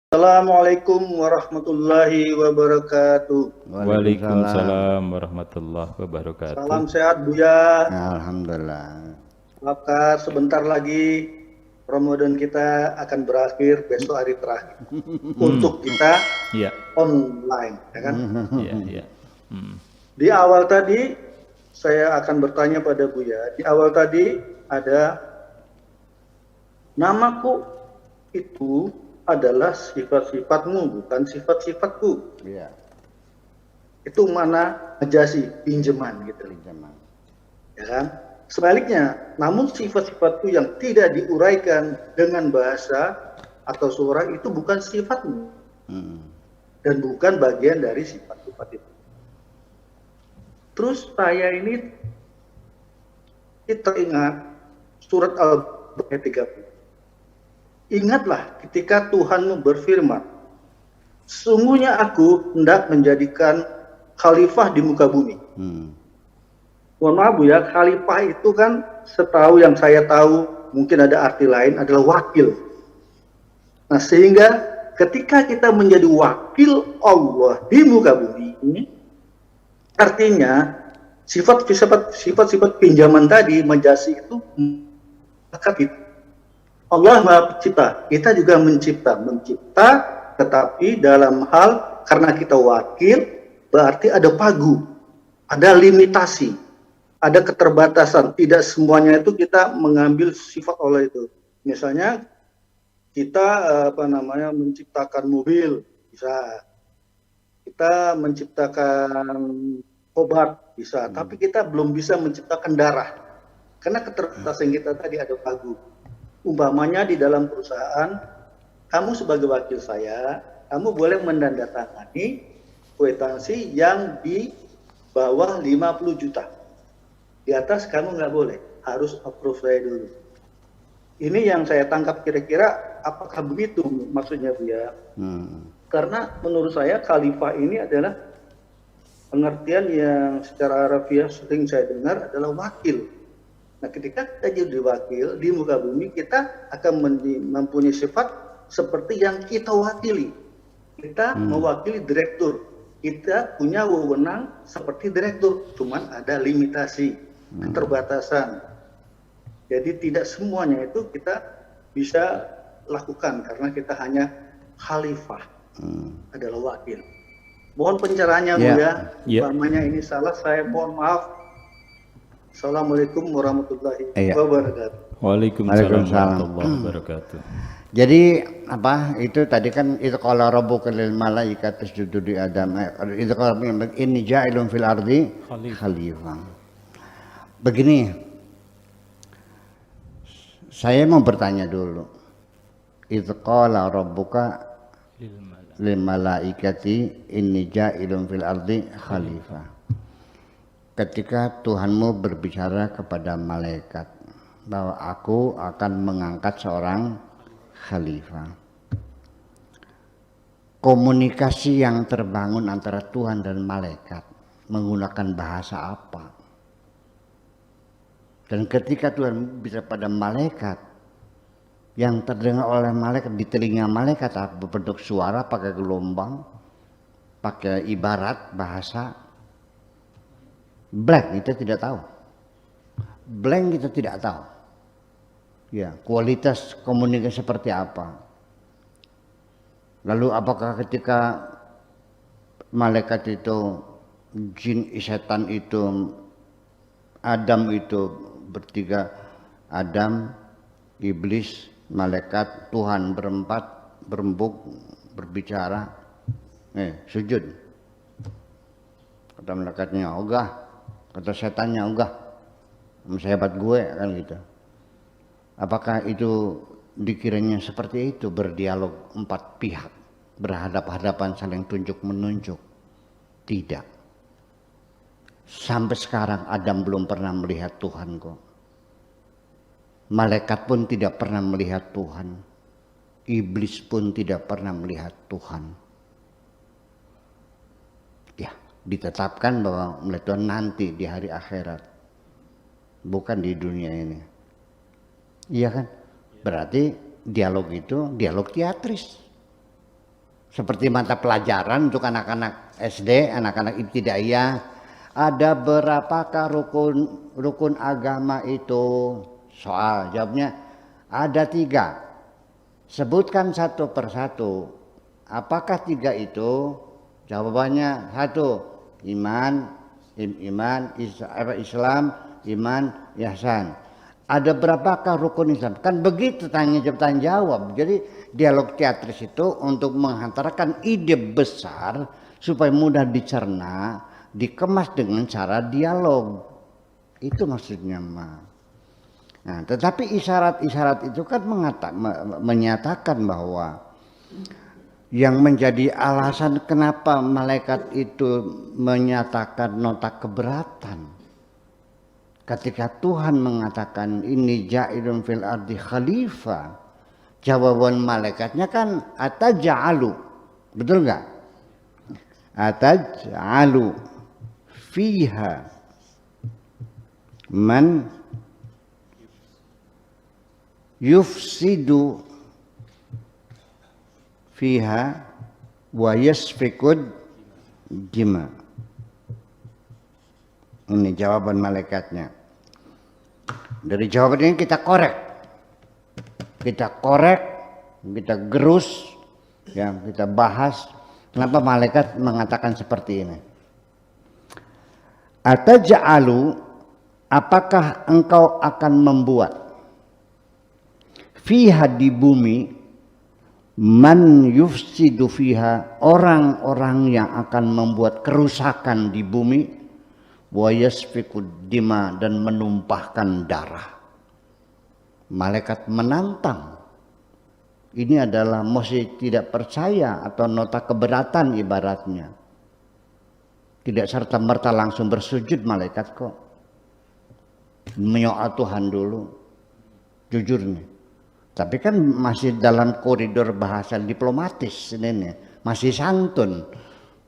Assalamualaikum warahmatullahi wabarakatuh. Waalaikumsalam warahmatullahi wabarakatuh. Salam sehat Buya. Alhamdulillah. Maka sebentar lagi Ramadan kita akan berakhir, besok hari terakhir. Untuk kita Iya, online, ya kan? iya, iya. Di awal tadi saya akan bertanya pada Buya. Di awal tadi ada namaku itu adalah sifat-sifatmu, bukan sifat-sifatku. Iya, Itu mana majasi, pinjaman gitu. pinjaman. Ya kan? Sebaliknya, namun sifat-sifatku yang tidak diuraikan dengan bahasa atau suara itu bukan sifatmu dan bukan bagian dari sifat-sifat itu. Terus saya ini teringat surat Al-Baqarah 30. Ingatlah ketika Tuhanmu berfirman, sesungguhnya aku hendak menjadikan khalifah di muka bumi. Mohon maaf Bu ya, khalifah itu kan setahu yang saya tahu, mungkin ada arti lain, adalah wakil. Nah sehingga ketika kita menjadi wakil Allah di muka bumi ini, artinya sifat-sifat pinjaman tadi, majasi itu maka kita Allah Maha Pencipta, kita juga mencipta, tetapi dalam hal karena kita wakil, berarti ada pagu, ada limitasi, ada keterbatasan. Tidak semuanya itu kita mengambil sifat Allah itu. Misalnya kita menciptakan mobil, bisa. Kita menciptakan obat, bisa. Tapi kita belum bisa menciptakan darah. Karena keterbatasan kita tadi ada pagu. Umpamanya di dalam perusahaan, kamu sebagai wakil saya, kamu boleh menandatangani kwitansi yang di bawah 50 juta. Di atas kamu nggak boleh, harus approve saya dulu. Ini yang saya tangkap kira-kira apakah begitu maksudnya Bu ya? Karena menurut saya khalifah ini adalah pengertian yang secara harafiah sering saya dengar adalah wakil. Nah, ketika kita jadi wakil di muka bumi, kita akan mempunyai sifat seperti yang kita wakili. Kita mewakili direktur. Kita punya wewenang seperti direktur, cuman ada limitasi, keterbatasan. Jadi tidak semuanya itu kita bisa lakukan karena kita hanya khalifah, adalah wakil. Mohon pencerahannya Bu ya. Umpamanya ini salah, saya mohon maaf. Assalamualaikum warahmatullahi wabarakatuh. Waalaikumsalam warahmatullahi wabarakatuh. Jadi apa itu tadi kan itu qala rabbuka lil malaikati isjudu li adam itu kalau inni ja'ilun fil ardi khalifah. Begini, saya mau bertanya dulu. Itu qala rabbuka lil malaikati inni ja'ilun fil ardi khalifah. Ketika Tuhanmu berbicara kepada malaikat bahwa aku akan mengangkat seorang khalifah. Komunikasi yang terbangun antara Tuhan dan malaikat menggunakan bahasa apa? Dan ketika Tuhan bicara pada malaikat, yang terdengar oleh malaikat di telinga malaikat apa? Bentuk suara, pakai gelombang, pakai ibarat bahasa. Blank kita tidak tahu. Blank kita tidak tahu. Ya, kualitas komunikasi seperti apa. Lalu apakah ketika malaikat itu, jin, setan itu, Adam itu bertiga, Adam, iblis, malaikat, Tuhan berempat, berembuk, berbicara, sujud. Kata malaikatnya, ogah. Kata setannya, enggak, sehebat gue kan gitu. Apakah itu dikiranya seperti itu, berdialog empat pihak, berhadap-hadapan saling tunjuk menunjuk? Tidak. Sampai sekarang Adam belum pernah melihat Tuhan kok. Malaikat pun tidak pernah melihat Tuhan. Iblis pun tidak pernah melihat Tuhan. Ditetapkan bahwa melihat Tuhan nanti di hari akhirat, bukan di dunia ini. Iya kan? Berarti dialog itu dialog teatris. seperti mata pelajaran untuk anak-anak SD, anak-anak ibtidaiyah. Ada berapakah rukun agama itu? Soal jawabnya ada 3. Sebutkan satu persatu. Apakah 3 itu? Jawabannya 1, Islam, iman, ihsan. Ada berapakah rukun Islam? Kan begitu tanya jawab. Jadi dialog teatris itu untuk menghantarkan ide besar supaya mudah dicerna, dikemas dengan cara dialog. Itu maksudnya mah. Nah, tetapi isyarat-isyarat itu kan menyatakan bahwa yang menjadi alasan kenapa malaikat itu menyatakan nota keberatan ketika Tuhan mengatakan ini ja'ilun fil ardi khalifah, jawaban malaikatnya kan ataj'alu, betul nggak? Ataj'alu fiha man yufsidu fiha wa yasfikud dima. Ini jawaban malaikatnya. Dari jawaban ini kita korek, kita gerus, ya, kita bahas kenapa malaikat mengatakan seperti ini. Ataj'alu, apakah engkau akan membuat fiha di bumi man yufsidu fiha, orang-orang yang akan membuat kerusakan di bumi, wa yasfikud dima, dan menumpahkan darah. Malaikat menantang. Ini adalah mesti tidak percaya atau nota keberatan ibaratnya. Tidak serta-merta langsung bersujud malaikat kok. Menyoal Tuhan dulu. Jujur nih. Tapi kan masih dalam koridor bahasa diplomatis ini, masih santun.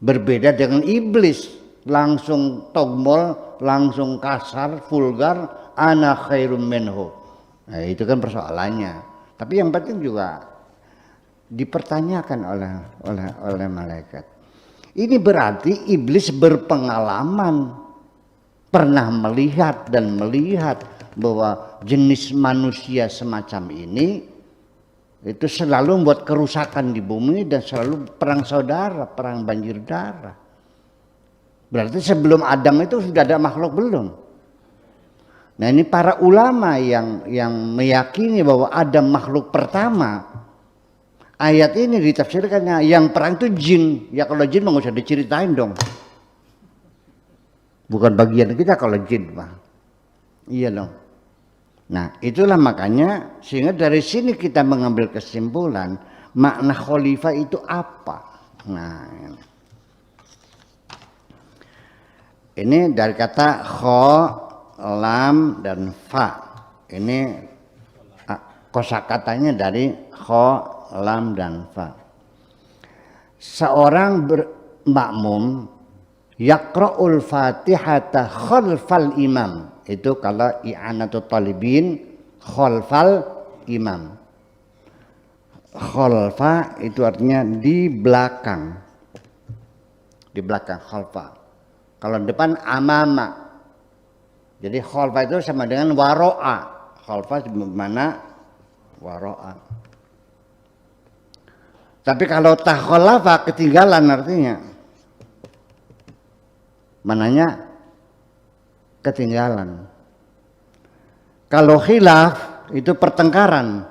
Berbeda dengan iblis. Langsung togmol, langsung kasar, vulgar, ana khairum minhu. Nah, itu kan persoalannya. Tapi yang penting juga dipertanyakan oleh malaikat. Ini berarti iblis berpengalaman, pernah melihat bahwa jenis manusia semacam ini itu selalu membuat kerusakan di bumi dan selalu perang saudara, perang banjir darah. Berarti sebelum Adam itu sudah ada makhluk belum? Nah, ini para ulama yang meyakini bahwa Adam makhluk pertama. Ayat ini ditafsirkannya yang perang itu jin. Ya kalau jin nggak usah diceritain dong. Bukan bagian kita kalau jin, Pak. Iya dong. Nah, itulah makanya sehingga dari sini kita mengambil kesimpulan makna khalifah itu apa. Nah, ini dari kata kho, lam, dan fa. Ini kosakatanya dari kho, lam, dan fa. Seorang makmum yaqra'ul fatihata khalfal imam. Itu kalau i'anatul talibin khalfal imam. Khalfa itu artinya di belakang. Di belakang khalfa. Kalau depan amama. Jadi khalfa itu sama dengan waro'a. Khalfa mana? Waro'a. Tapi kalau takhalafa ketinggalan artinya. Mananya? Ketinggalan. Kalau khilaf itu pertengkaran.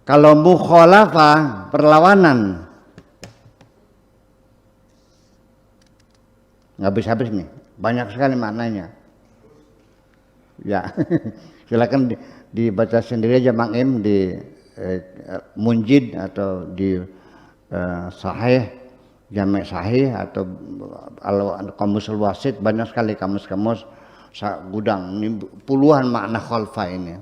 Kalau mukhalafah perlawanan. Nggak habis-habis nih, banyak sekali maknanya. Ya, silakan dibaca sendiri aja Mang Im di Munjid atau di Sahih, Jami' Sahih atau Al-Qamusul Wasit, banyak sekali kamus-kamus gudang ini puluhan makna khalfa ini.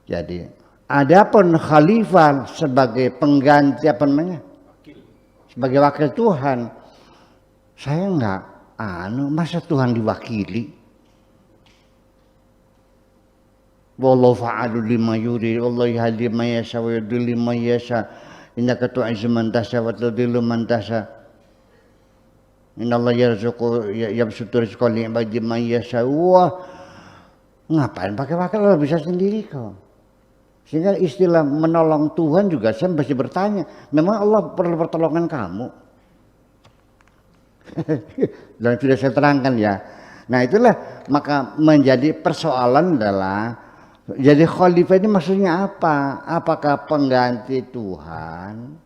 Jadi, adapun khalifah sebagai pengganti apa namanya? Sebagai wakil Tuhan. Saya enggak masa Tuhan diwakili? Wallahu fa'alu lima yurid, wallahu yahdi man yasha wa yudhillu man yasha. Innaka tu'izzu man tasha wa tudhillu man tasha. Innallaha yarzuqu yabsutu rizqa li ibadihi man yasha. Wah, ngapain pakai-pakai, lo bisa sendiri kok. Sehingga istilah menolong Tuhan juga saya mesti bertanya, memang Allah perlu pertolongan kamu? Dan sudah saya terangkan ya. Nah itulah maka menjadi persoalan adalah jadi khalifah ini maksudnya apa? Apakah pengganti Tuhan?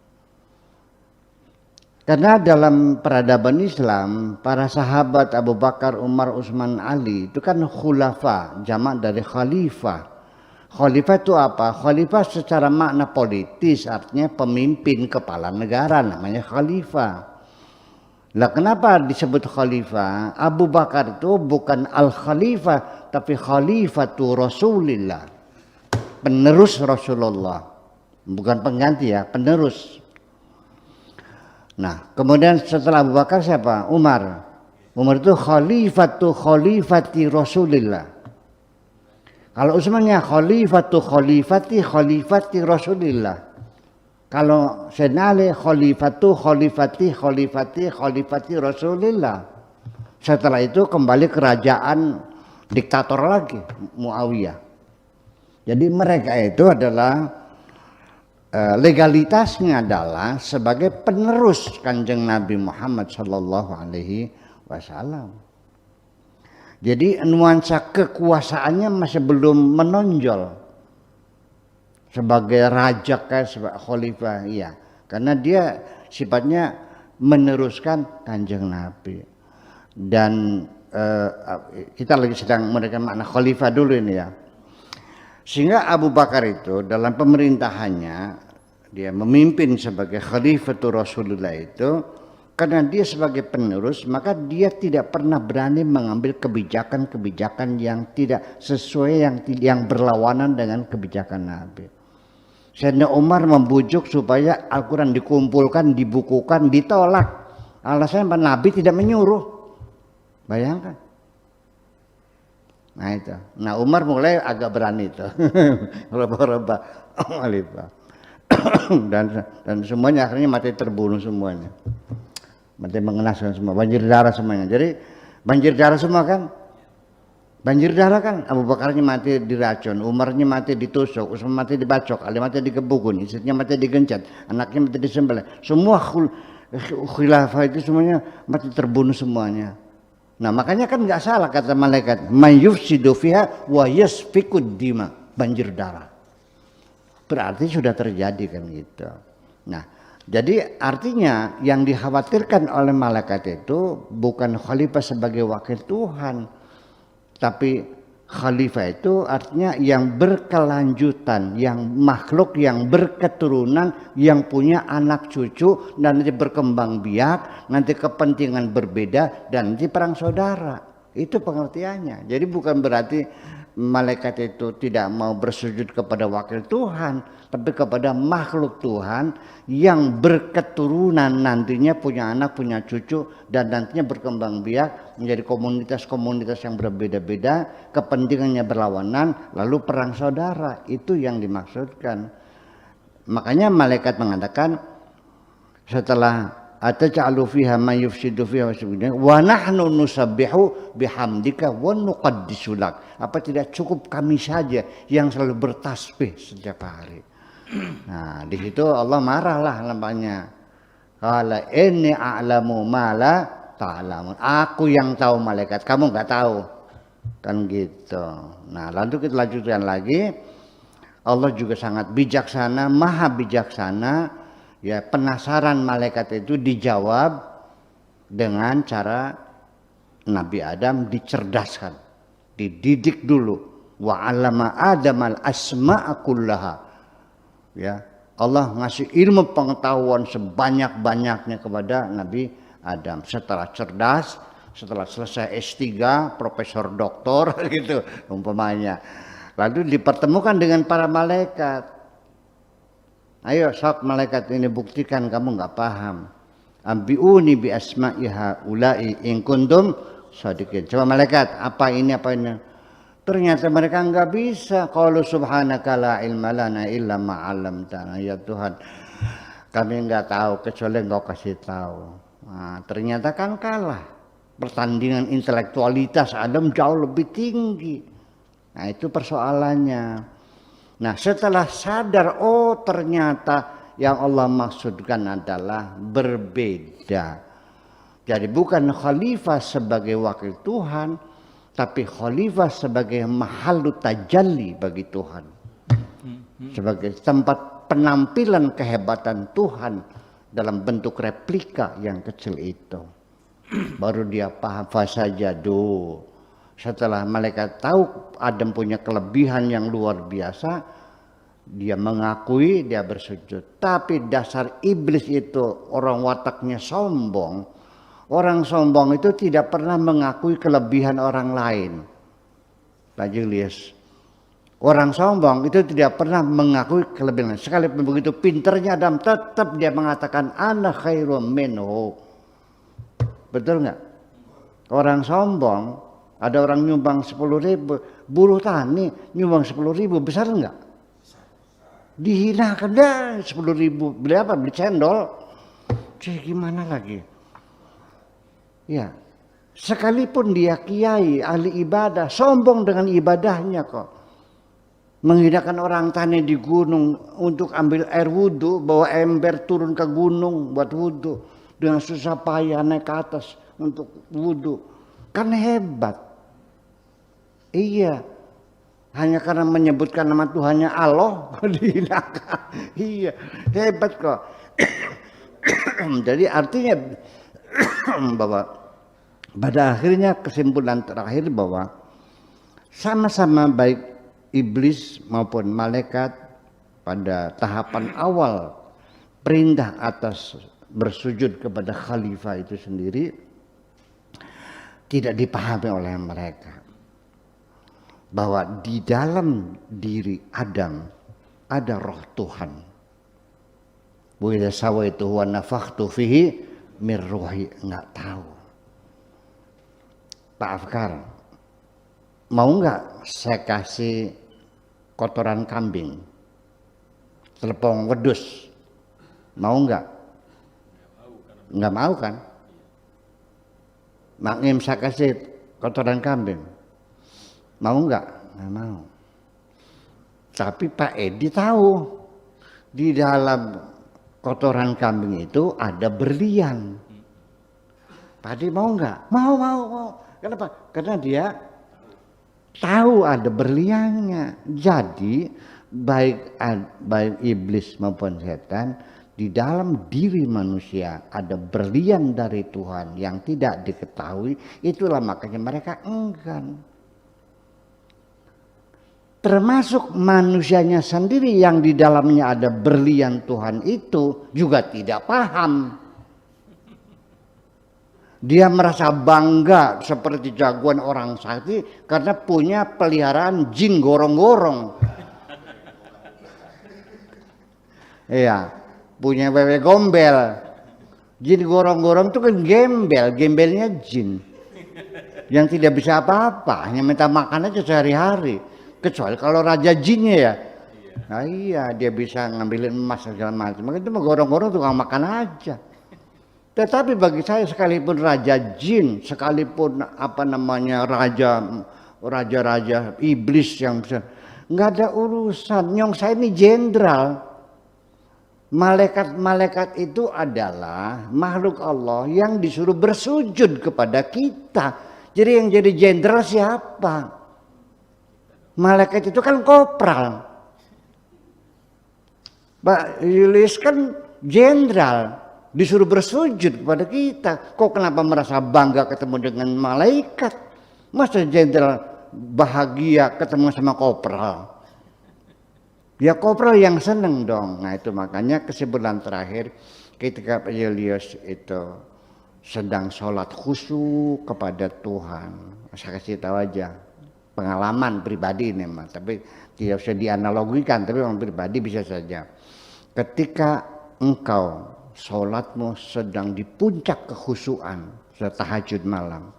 Karena dalam peradaban Islam para sahabat Abu Bakar, Umar, Utsman, Ali itu kan khulafa, jamak dari khalifah. Khalifah itu apa? Khalifah secara makna politis artinya pemimpin kepala negara, namanya khalifah. Lah kenapa disebut khalifah? Abu Bakar itu bukan al-khalifah tapi khalifatu Rasulillah. Penerus Rasulullah. Bukan pengganti ya, penerus. Nah, kemudian setelah Abu Bakar siapa? Umar. Umar itu khalifati Rasulillah. Kalau Utsmannya khalifati Rasulillah. Kalau Sayyidina Ali khalifati Rasulillah. Setelah itu kembali kerajaan diktator lagi, Muawiyah. Jadi mereka itu adalah legalitasnya adalah sebagai penerus Kanjeng Nabi Muhammad sallallahu alaihi wasallam. Jadi nuansa kekuasaannya masih belum menonjol. Sebagai raja kayak sebagai khalifah, iya, karena dia sifatnya meneruskan Kanjeng Nabi. Dan kita lagi sedang menerangkan makna khalifah dulu ini ya. Sehingga Abu Bakar itu dalam pemerintahannya dia memimpin sebagai khalifatul Rasulullah itu karena dia sebagai penerus, maka dia tidak pernah berani mengambil kebijakan-kebijakan yang tidak sesuai, yang berlawanan dengan kebijakan Nabi. Sayyidina Umar membujuk supaya Al-Quran dikumpulkan, dibukukan, ditolak. Alasannya Nabi tidak menyuruh. Bayangkan. Nah itu. Nah Umar mulai agak berani itu. Raba-raba. dan semuanya akhirnya mati terbunuh semuanya. Mati mengenaskan semua. Banjir darah semuanya. Jadi banjir darah semua kan. Banjir darah kan, Abu Bakarnya mati diracun, Umarnya mati ditusuk, Utsman mati dibacok, Ali mati digebukun, istrinya mati digencet, anaknya mati disembelih. Semua khilafah itu semuanya mati terbunuh semuanya. Nah makanya kan nggak salah kata malaikat, man yufsidu fiha wa yasfikud dima, banjir darah. Berarti sudah terjadi kan gitu. Nah jadi artinya yang dikhawatirkan oleh malaikat itu bukan khalifah sebagai wakil Tuhan. Tapi khalifah itu artinya yang berkelanjutan, yang makhluk yang berketurunan, yang punya anak cucu dan nanti berkembang biak, nanti kepentingan berbeda dan nanti perang saudara. Itu pengertiannya. Jadi bukan berarti malaikat itu tidak mau bersujud kepada wakil Tuhan, tapi kepada makhluk Tuhan yang berketurunan nantinya punya anak, punya cucu dan nantinya berkembang biak menjadi komunitas-komunitas yang berbeda-beda, kepentingannya berlawanan, lalu perang saudara. Itu yang dimaksudkan. Makanya malaikat mengatakan setelah atja'alu fiha may yufsidu fiha wa nahnu nusabbihu bihamdika wa nuqaddisu lak. Apa tidak cukup kami saja yang selalu bertasbih setiap hari? Nah, di situ Allah marahlah nampaknya. Qala inni a'lamu ma la ta'lamun. Aku yang tahu malaikat, kamu enggak tahu. Kan gitu. Nah, lalu kita lanjutkan lagi. Allah juga sangat bijaksana, maha bijaksana. Ya, penasaran malaikat itu dijawab dengan cara Nabi Adam dicerdaskan, dididik dulu. Wa 'allama Adamal asma'a kullaha. Ya, Allah ngasih ilmu pengetahuan sebanyak-banyaknya kepada Nabi Adam. Setelah cerdas, setelah selesai S3, profesor doktor gitu umpamanya. Lalu dipertemukan dengan para malaikat. Ayo sok malaikat ini buktikan kamu nggak paham. Ambiuni bi asma'iha ulai in kuntum shadiqin. Coba malaikat, apa ini apa ini? Ternyata mereka nggak bisa. Qalu subhanaka la ilma lana illa ma 'allamtana. Ya Tuhan, kami nggak tahu kecuali Engkau kasih tahu. Nah, ternyata kan kalah. Pertandingan intelektualitas Adam jauh lebih tinggi. Nah, itu persoalannya. Nah, setelah sadar, oh ternyata yang Allah maksudkan adalah berbeda. Jadi bukan khalifah sebagai wakil Tuhan, tapi khalifah sebagai mahallu tajalli bagi Tuhan. Sebagai tempat penampilan kehebatan Tuhan dalam bentuk replika yang kecil itu. Baru dia paham fasajadu. Setelah malaikat tahu Adam punya kelebihan yang luar biasa, dia mengakui, dia bersujud. Tapi dasar iblis itu orang wataknya sombong. Orang sombong itu tidak pernah mengakui kelebihan orang lain. Pak Julius, orang sombong itu tidak pernah mengakui kelebihan. Sekalipun begitu pinternya Adam, tetap dia mengatakan ana khairum minhu. Betul nggak? Orang sombong, ada orang nyumbang 10.000, buruh tani nyumbang 10.000, besar nggak? Dihinakan dah 10.000, beli apa? Beli cendol. Jadi gimana lagi? Ya, sekalipun dia kiai, ahli ibadah, sombong dengan ibadahnya kok. Menghinakan orang tani di gunung untuk ambil air wudhu, bawa ember turun ke gunung buat wudhu. Dengan susah payah naik ke atas untuk wudhu. Kan hebat. Iya. Hanya karena menyebutkan nama Tuhannya Allah dihinakan. Iya. Hebat kok. Jadi artinya bahwa pada akhirnya kesimpulan terakhir bahwa sama-sama baik iblis maupun malaikat pada tahapan awal perintah atas bersujud kepada khalifah itu sendiri tidak dipahami oleh mereka. Bahwa di dalam diri Adam ada roh Tuhan. Wa idza sawaitu wa nafakhtu fihi mir ruhi, enggak tahu. Pak Afkar, mau enggak saya kasih kotoran kambing? Telepong wedus. Mau enggak? Enggak mau kan? Makim saya kasih kotoran kambing. Mau enggak? Enggak mau. Tapi Pak Edi tahu di dalam kotoran kambing itu ada berlian. Pak Edi mau enggak? Mau. Kenapa? Karena dia tahu ada berliannya. Jadi baik iblis maupun setan, di dalam diri manusia ada berlian dari Tuhan yang tidak diketahui. Itulah makanya mereka enggan. Termasuk manusianya sendiri yang di dalamnya ada berlian Tuhan itu juga tidak paham. Dia merasa bangga seperti jagoan orang sakti karena punya peliharaan jin gorong-gorong. Iya. Punya wewe gombel. Jin gorong-gorong itu kan gembelnya jin. Yang tidak bisa apa-apa, hanya minta makan aja sehari-hari. Kecuali kalau raja jinnya ya. Nah iya, dia bisa ngambilin emas segala macam. Itu mah gorong-gorong tukang makan aja. Tetapi bagi saya sekalipun raja jin, sekalipun raja-raja iblis yang bisa, nggak ada urusan. Nyong saya ini jenderal. Malaikat-malaikat itu adalah makhluk Allah yang disuruh bersujud kepada kita. Jadi yang jadi jenderal siapa? Malaikat itu kan kopral. Pak Yulis kan jenderal, disuruh bersujud kepada kita. Kok kenapa merasa bangga ketemu dengan malaikat? Masa jenderal bahagia ketemu sama kopral? Ya kopral yang seneng dong. Nah itu makanya kesimpulan terakhir ketika Pak Julius itu sedang sholat khusyuk kepada Tuhan. Saya kasih tahu aja pengalaman pribadi ini mah, tapi tidak usah dianalogikan, tapi orang pribadi bisa saja. Ketika engkau sholatmu sedang di puncak kekhusyuan, tahajud malam,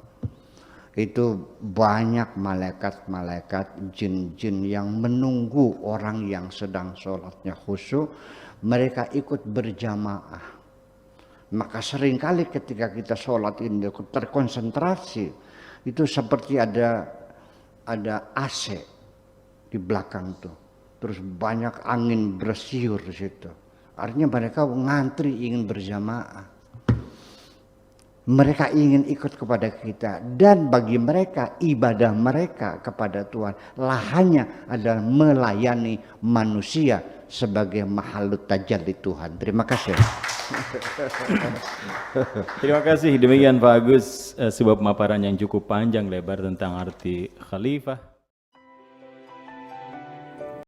itu banyak malaikat-malaikat, jin-jin yang menunggu orang yang sedang sholatnya khusyuk, mereka ikut berjamaah. Maka seringkali ketika kita sholat ini terkonsentrasi, itu seperti ada AC di belakang tuh, terus banyak angin bersiur di situ. Artinya mereka ngantri ingin berjamaah. Mereka ingin ikut kepada kita, dan bagi mereka ibadah mereka kepada Tuhan lahannya adalah melayani manusia sebagai mahalut tajalli Tuhan. Terima kasih. Terima kasih. Demikian Pak Agus sebuah pemaparan yang cukup panjang lebar tentang arti khalifah.